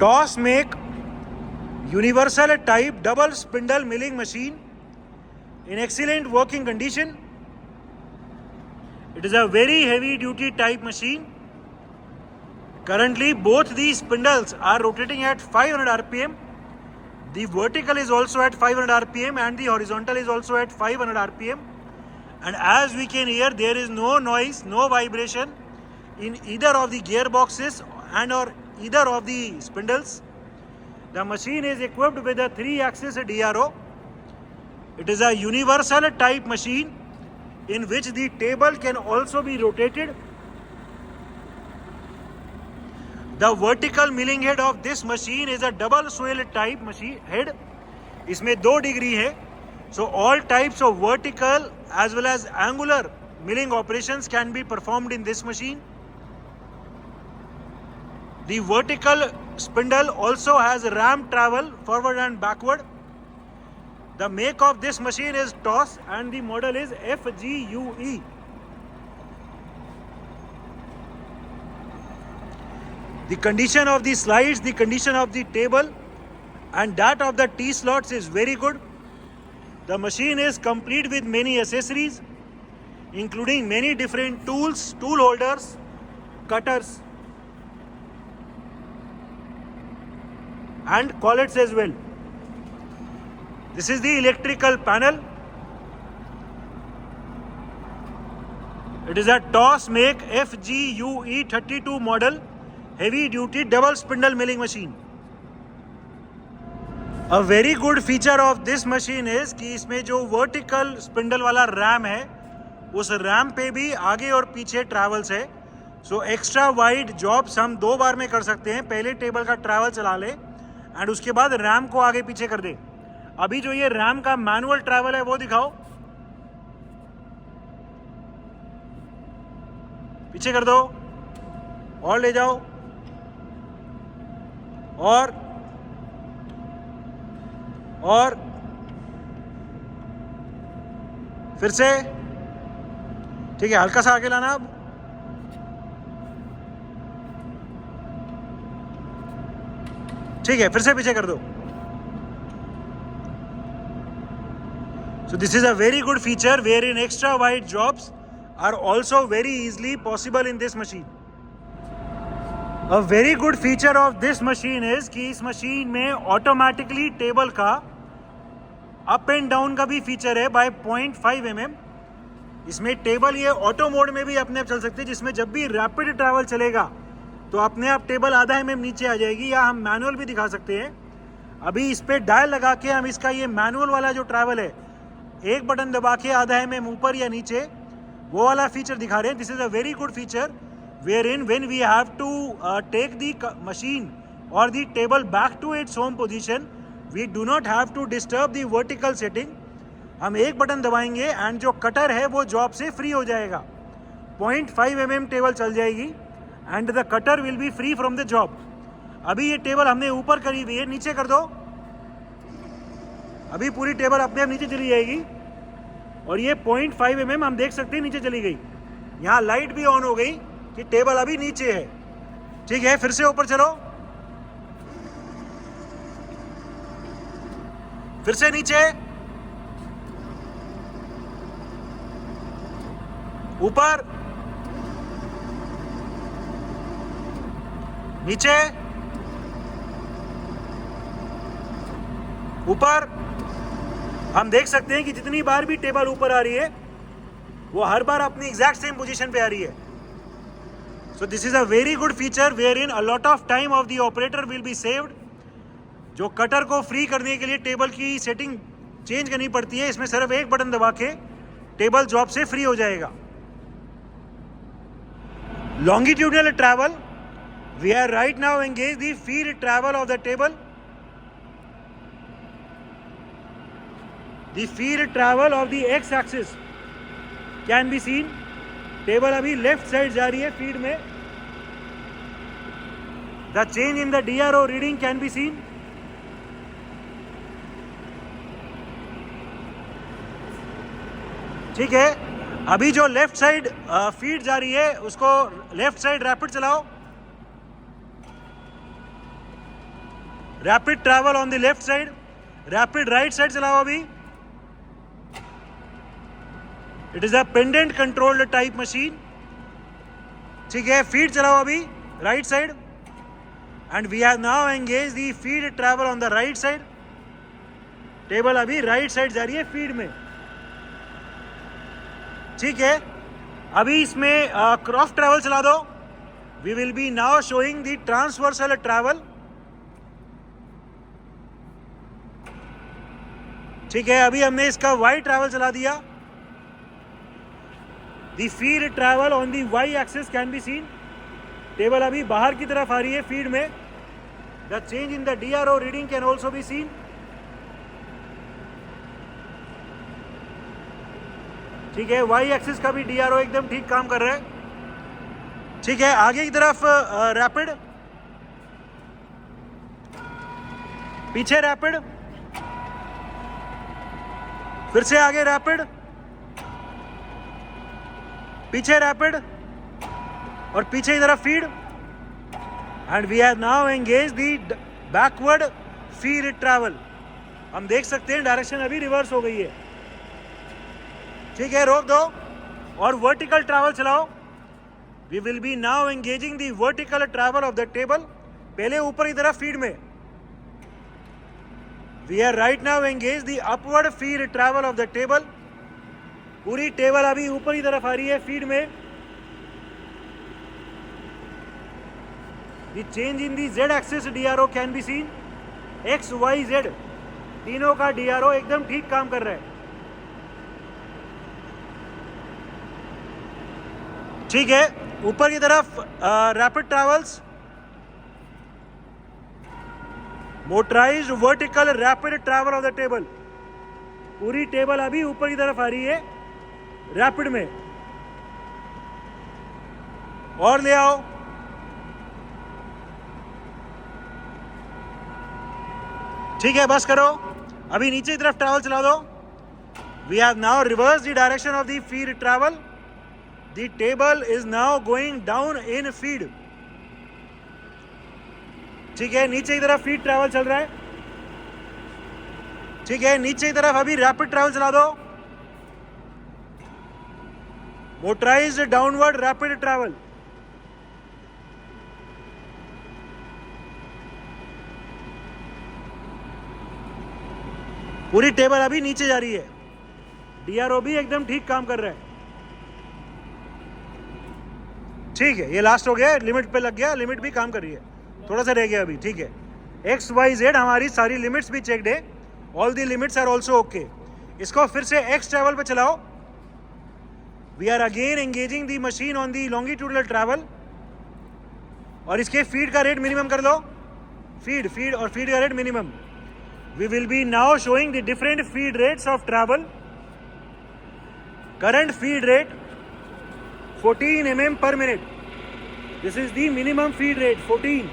Toss make universal type double spindle milling machine in excellent working condition. It is a very heavy duty type machine. Currently both these spindles are rotating at 500 rpm. The vertical is also at 500 rpm and the horizontal is also at 500 rpm. And as we can hear, there is no noise, no vibration in either of the gearboxes and or either of the spindles. The machine is equipped with a 3-axis DRO. It is a universal type machine in which the table can also be rotated. The vertical milling head of this machine is a double swell type machine head. इसमें 2 degree है. So all types of vertical as well as angular milling operations can be performed in this machine. The vertical spindle also has ram travel forward and backward. The make of this machine is TOS and the model is FGUE. The condition of the slides, the condition of the table and that of the T-slots is very good. The machine is complete with many accessories including many different tools, tool holders, cutters and collets as well. This is the electrical panel. It is a TOS make FGUE 32 model heavy duty double spindle milling machine. A very good feature of this machine is कि इसमें जो vertical spindle वाला RAM है उस RAM पे भी आगे और पीछे travels है. So extra wide jobs हम 2 बार में कर सकते हैं. पहले टेबल का ट्रैवल चला ले एंड उसके बाद रैम को आगे पीछे कर दे. अभी जो ये रैम का मैनुअल ट्रैवल है वो दिखाओ. पीछे कर दो और ले जाओ और फिर से. ठीक है, हल्का सा आगे लाना. अब ठीक है, फिर से पीछे कर दो. So this is a very good feature wherein extra wide jobs are also very easily possible in this machine. A very good feature of this machine is कि इस मशीन में automatically टेबल का अप एंड डाउन का भी feature है bye 0.5 mm. इसमें table ये auto mode में भी अपने आप चल सकती है जिसमें जब भी रैपिड ट्रैवल चलेगा तो अपने आप टेबल आधा mm नीचे आ जाएगी. या हम मैनुअल भी दिखा सकते हैं. अभी इस पर डायल लगा के हम इसका ये मैनुअल वाला जो ट्रैवल है एक बटन दबा के आधा mm ऊपर या नीचे वो वाला फीचर दिखा रहे हैं. This is a very good feature where in when we have to take the machine और the table back to its home position we do not have to disturb the vertical setting. हम एक button दबाएंगे and जो cutter है वो job से free हो जाएगा. 0.5 mm टेबल चल जाएगी and the cutter will be free from the job. अभी ये टेबल हमने ऊपर करी हुई है, नीचे कर दो. अभी पूरी टेबल अपने आप नीचे चली जाएगी और ये 0.5 mm हम देख सकते हैं नीचे चली गई. यहाँ लाइट भी ऑन हो गई कि टेबल अभी नीचे है. ठीक है, फिर से ऊपर चलो, फिर से नीचे, ऊपर, नीचे, ऊपर. हम देख सकते हैं कि जितनी बार भी टेबल ऊपर आ रही है वो हर बार अपनी एग्जैक्ट सेम पोजीशन पे आ रही है. So this is a very good feature where in a lot of time of the operator will be saved. जो कटर को फ्री करने के लिए टेबल की सेटिंग चेंज करनी पड़ती है, इसमें सिर्फ एक बटन दबा के टेबल जॉब से फ्री हो जाएगा. Longitudinal travel, we are right now engage the feed travel of the table. The feed travel of the x axis can be seen. Table अभी लेफ्ट साइड जा रही है फीड में. The change in the DRO reading can be seen. ठीक है, अभी जो left side feed जा रही है उसको लेफ्ट साइड रैपिड चलाओ. Rapid travel on the left side, rapid right side चलाओ अभी. It is a pendant controlled type machine. ठीक है, फीड चलाओ अभी right side, and we have now engage the feed travel on the right side. Table अभी right side जा रही है फीड में. ठीक है, अभी इसमें क्रॉस ट्रैवल चला दो. We will be now showing the transversal travel. ठीक है, अभी हमने इसका वाई ट्रैवल चला दिया. The feed travel on the Y axis can be seen. Table अभी बाहर की तरफ आ रही है फीड में. The change in the DRO reading can also be seen. ठीक है, वाई एक्सिस का भी DRO एकदम ठीक काम कर रहा है. ठीक है, आगे की तरफ रैपिड, पीछे रैपिड, फिर से आगे रैपिड, पीछे रैपिड, और पीछे की तरफ feed. And we have now engage the backward feed travel. हम देख सकते हैं डायरेक्शन अभी रिवर्स हो गई है. ठीक है, रोक दो और वर्टिकल ट्रैवल चलाओ. We will be now engaging the vertical travel of the table. पहले ऊपर की तरफ फीड में. We are right now engage the upward feed travel of the table. पूरी टेबल अभी ऊपर की तरफ आ रही है फीड में. The change in the Z axis DRO can be seen. X, Y, Z तीनों का DRO एकदम ठीक काम कर रहा है. ठीक है, ऊपर की तरफ rapid travels, motorised vertical rapid travel of the table. पूरी टेबल अभी ऊपर की तरफ आ रही है रैपिड में. और ले आओ. ठीक है, बस करो. अभी नीचे की तरफ ट्रैवल चला दो. We have now reverse the direction of the feed travel. The table is now going down in feed. ठीक है, नीचे की तरफ फीड ट्रैवल चल रहा है. ठीक है, नीचे की तरफ अभी रैपिड ट्रैवल चला दो. Motorised downward rapid travel. पूरी टेबल अभी नीचे जा रही है. DRO भी एकदम ठीक काम कर रहा है. ठीक है, ये लास्ट हो गया, लिमिट पे लग गया. लिमिट भी काम कर रही है, थोड़ा सा रह गया अभी. ठीक है, X, Y, Z हमारी सारी लिमिट्स भी चेक्ड है. All the limits are also okay. इसको फिर से X ट्रैवल पे चलाओ. We are again engaging the machine on the longitudinal travel. और इसके फीड का रेट मिनिमम कर लो. फीड और फीड का rate minimum. We will be now showing the different feed rates of travel. Current feed rate 14 mm per minute. This is the minimum feed rate 14.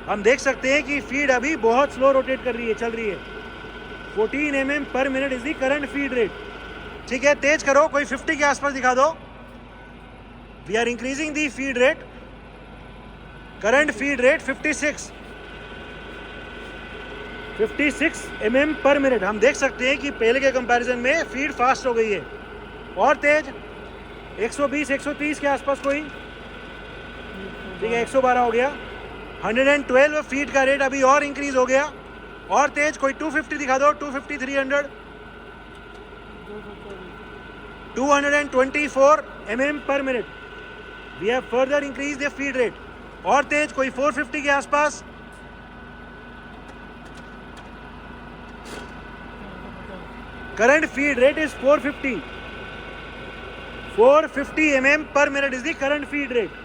हम देख सकते हैं कि फीड अभी बहुत स्लो रोटेट कर रही है, चल रही है. 14 mm per minute is the current feed rate. ठीक है, तेज करो, कोई 50 के आसपास दिखा दो. We are increasing the feed rate. Current feed rate 56 mm पर मिनट. हम देख सकते हैं कि पहले के कंपैरिजन में फीड फास्ट हो गई है. और तेज 120 130 के आसपास कोई. ठीक है, 112 हो गया. 112 फीड का रेट अभी और इंक्रीज हो गया. और तेज कोई 250 दिखा दो. 250 300 224 mm पर मिनट. We have further increase the feed rate. और तेज कोई 450 के आसपास. Current feed rate is 450 mm per minute is the current feed rate.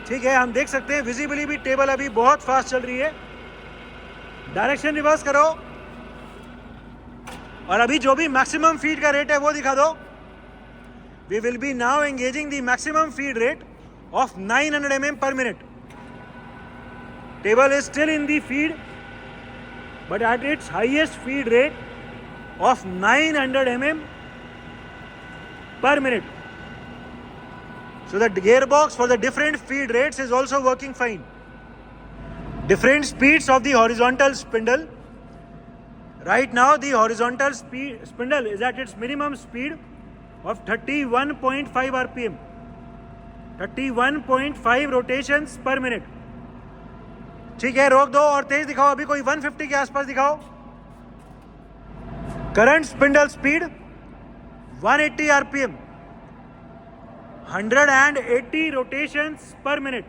ठीक है, हम देख सकते हैं विजिबली भी टेबल अभी बहुत फास्ट चल रही है. डायरेक्शन रिवर्स करो और अभी जो भी मैक्सिमम फीड का रेट है वो दिखा दो. We will be now engaging the maximum feed rate of 900 mm per minute. Table is still in the feed, but at its highest feed rate of 900 mm per minute. So the gearbox for the different feed rates is also working fine. different speeds of the horizontal spindle. Right now the horizontal spindle is at its minimum speed of 31.5 rpm, 31.5 rotations per minute. ठीक है, रोक दो और तेज दिखाओ, अभी कोई 150 के आसपास दिखाओ. Current spindle speed 180 rpm, 180 rotations पर मिनट.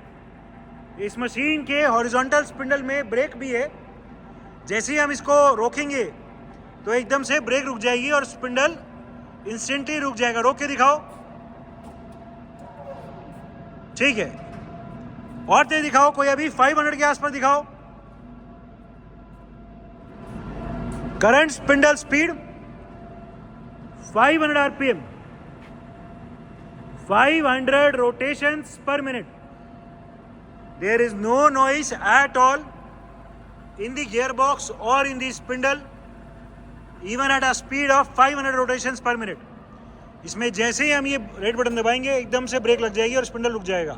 इस मशीन के हॉरिजॉन्टल स्पिंडल में ब्रेक भी है. जैसे ही हम इसको रोकेंगे तो एकदम से ब्रेक रुक जाएगी और स्पिंडल इंस्टेंटली रुक जाएगा. रोक के दिखाओ. ठीक है, और तेज दिखाओ, कोई अभी 500 के आसपास दिखाओ. Current spindle speed 500 rpm, 500 rotations per minute. There is no noise at all in the gearbox or in the spindle, even at a speed of 500 rotations per minute. इसमें जैसे ही हम ये रेड बटन दबाएंगे एकदम से ब्रेक लग जाएगी और स्पिंडल रुक जाएगा.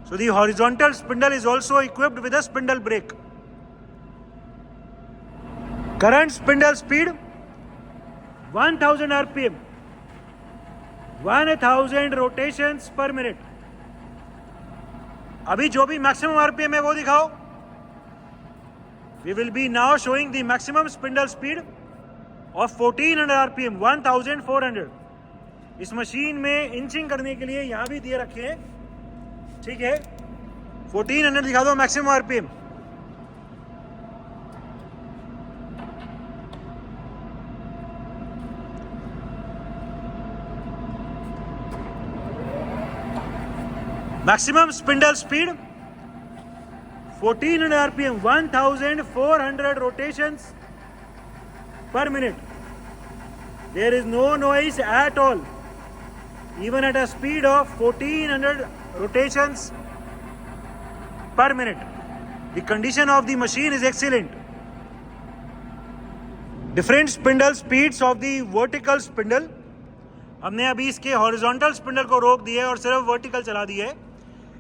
So the horizontal spindle is also equipped with a spindle brake. Current spindle speed 1000 rpm, 1000 rotations per minute. अभी जो भी मैक्सिमम आरपीएम है वो दिखाओ. We will be now showing the maximum spindle speed of 1400 rpm, 1400. इस machine में inching करने के लिए यहाँ भी दिए रखे हैं. ठीक है, 1400 दिखा दो maximum RPM. Maximum spindle speed 1400 rpm, 1400 rotations per minute. There is no noise at all, even at a speed of 1400 rotations per minute. The condition of the machine is excellent. Different spindle speeds of the vertical spindle. हमने अभी इसके horizontal spindle को रोक दिया है और सिर्फ vertical चला दिया है.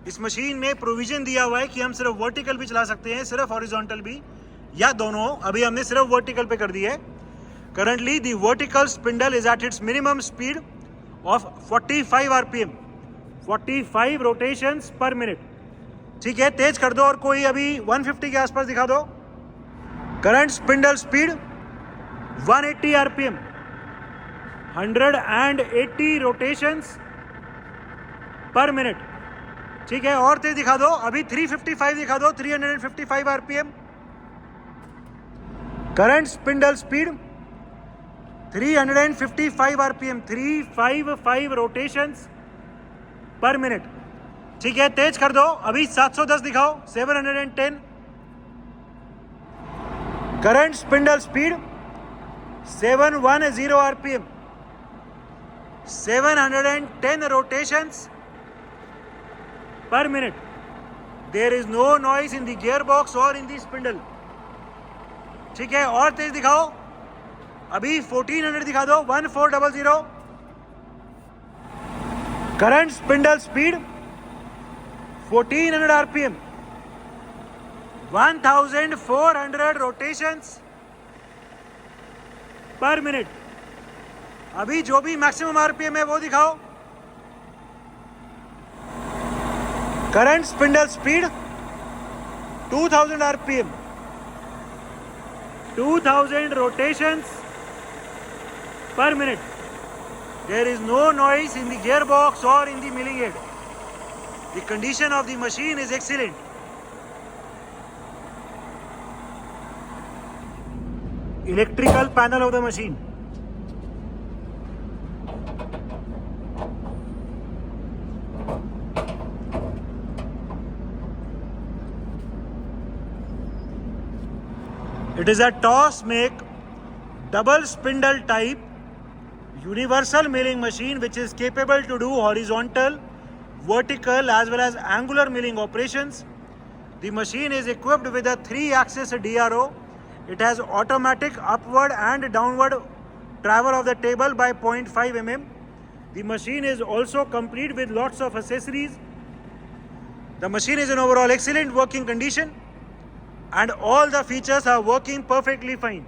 इस मशीन में प्रोविजन दिया हुआ है कि हम सिर्फ वर्टिकल भी चला सकते हैं, सिर्फ हॉरिजॉन्टल भी, या दोनों. अभी हमने सिर्फ वर्टिकल पे कर दिया है. Currently the vertical spindle is at its minimum speed of 45 rpm, 45 rotations पर मिनट. ठीक है, तेज कर दो और कोई अभी 150 के आसपास दिखा दो. Current spindle speed 180 rpm, 180 rotations पर मिनट. ठीक है, और तेज दिखा दो, अभी 355 दिखा दो, 355 rpm. Current spindle speed 355 rpm, 355 rotations पर मिनट. ठीक है, तेज कर दो, अभी 710 दिखाओ, 710. Current spindle speed 710 rpm, 710 rotations per minute. There is no noise in the gearbox or in the spindle. ठीक है, और तेज दिखाओ, अभी 1400 दिखा दो, 1400. Current spindle speed 1400 rpm, 1400 rotations पर मिनट. अभी जो भी मैक्सिमम आरपीएम है वो दिखाओ. Current spindle speed 2000 rpm, 2000 rotations per minute. There is no noise in the gearbox or in the milling head. The condition of the machine is excellent. Electrical panel of the machine. It is a toss make double spindle type universal milling machine which is capable to do horizontal, vertical as well as angular milling operations. The machine is equipped with a 3-axis DRO. It has automatic upward and downward travel of the table by 0.5 mm. The machine is also complete with lots of accessories. The machine is in overall excellent working condition and all the features are working perfectly fine.